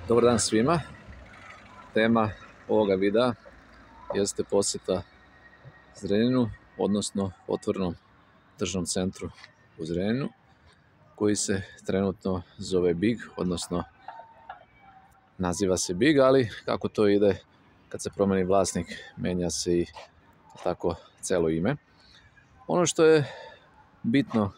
Dobar dan svima. Tema ovoga videa jeste posjeta Zrenjaninu, odnosno otvorenom tržnom centru u Zrenjaninu, koji se trenutno zove Big, odnosno naziva se Big, ali kako to ide kad se promeni vlasnik, menja se i tako celo ime. Ono što je bitno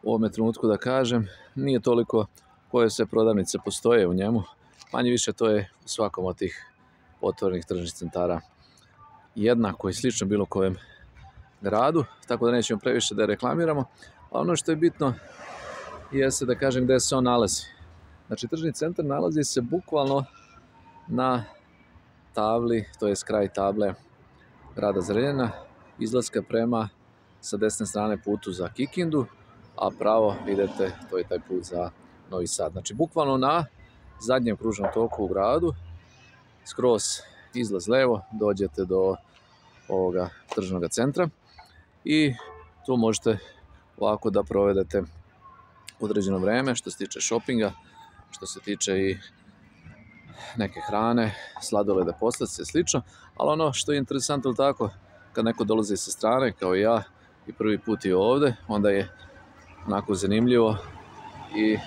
u ovome trenutku da kažem, nije toliko koje sve prodavnice postoje u njemu, manje više to je u svakom od tih otvorenih tržnih centara jednako i slično bilo kojem gradu, tako da nećemo previše da je reklamiramo. A ono što je bitno jeste da kažem gde se on nalazi. Znači, tržni centar nalazi se bukvalno na tabli, to je kraj table grada Zrenjanina, izlaska prema sa desne strane putu za Kikindu, a pravo idete, to je taj put za Novi Sad. Znači, bukvalno na zadnjem kružnom toku u gradu, skroz izlaz levo, dođete do ovoga tržnog centra i tu možete ovako da provedete određeno vreme što se tiče šopinga, što se tiče i neke hrane, sladoleda, poslastice i slično, ali ono što je interesantno tako, kad neko dolazi sa strane kao i ja i prvi put je ovde, onda je onako zanimljivo i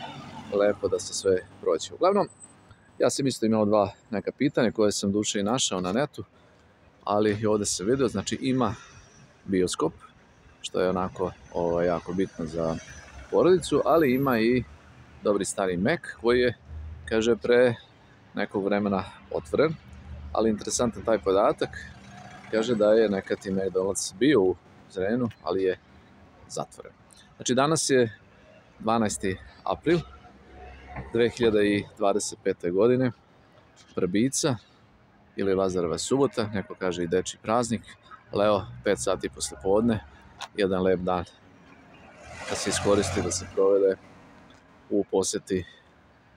lepo da se sve prođe. Uglavnom, ja sam isto imao dva neka pitanja koje sam duše i našao na netu, ali i ovde se vidio, znači ima bioskop, što je onako jako bitno za porodicu, ali ima i dobri stari Mac koji je, kaže, pre nekog vremena otvoren, ali interesantan taj podatak, kaže da je nekad i McDonald's bio u Zrenjaninu, ali je zatvoren. Znači, danas je 12. april 2025. godine, Prbica ili Lazareva subota, neko kaže i dečji praznik, ali evo, 5 sati posle podne, jedan lep dan da se iskoristi da se provede u posjeti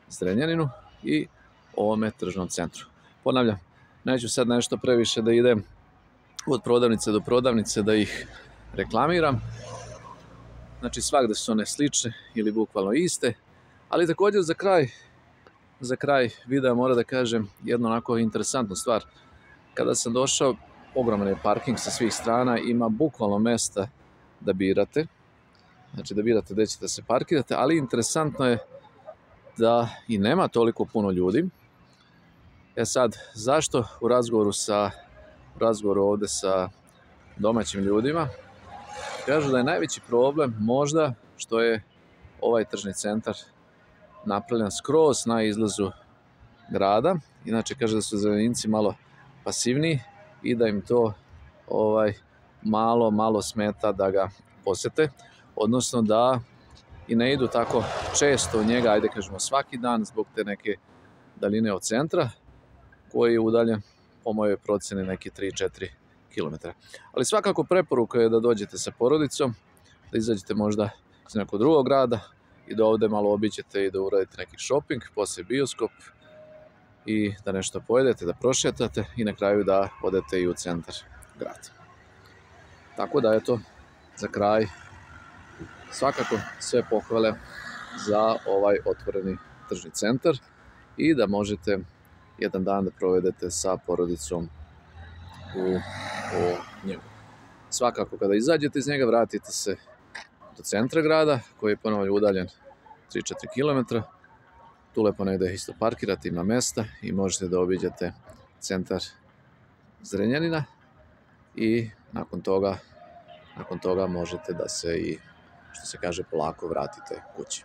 Zrenjaninu i ovome tržnom centru. Ponavljam, neću sad nešto previše da idem od prodavnice do prodavnice da ih reklamiram. Znači, svakde su one slične ili bukvalno iste, ali također za kraj videa moram da kažem jednu onako interesantnu stvar. Kada sam došao, ogroman je parking sa svih strana, ima bukvalno mesta da birate, znači da birate gde ćete se parkirate, ali interesantno je da i nema toliko puno ljudi. Sad, zašto u razgovoru ovde sa domaćim ljudima kažu da je najveći problem možda što je ovaj tržni centar napravljen skroz na izlazu grada. Inače, kaže da su Zrenjaninci malo pasivniji i da im to malo smeta da ga posete, odnosno da i ne idu tako često u njega, ajde kažemo svaki dan, zbog te neke daljine od centra, koji je udaljen po mojoj proceni neki 3-4 km. Ali svakako preporuka je da dođete sa porodicom, da izađete možda iz nekog drugog grada i da ovde malo obiđete i da uradite neki shopping, posle bioskop i da nešto pojedete, da prošetate i na kraju da odete i u centar grada. Tako da, eto, za kraj svakako sve pohvale za ovaj otvoreni tržni centar i da možete jedan dan da provedete sa porodicom u njemu. Svakako, kada izađete iz njega, vratite se do centra grada, koji je ponovno udaljen 3-4 km. Tu lepo negde isto parkirate, ima mesta i možete da obiđete centar Zrenjanina i nakon toga možete da se i, što se kaže, polako vratite kući.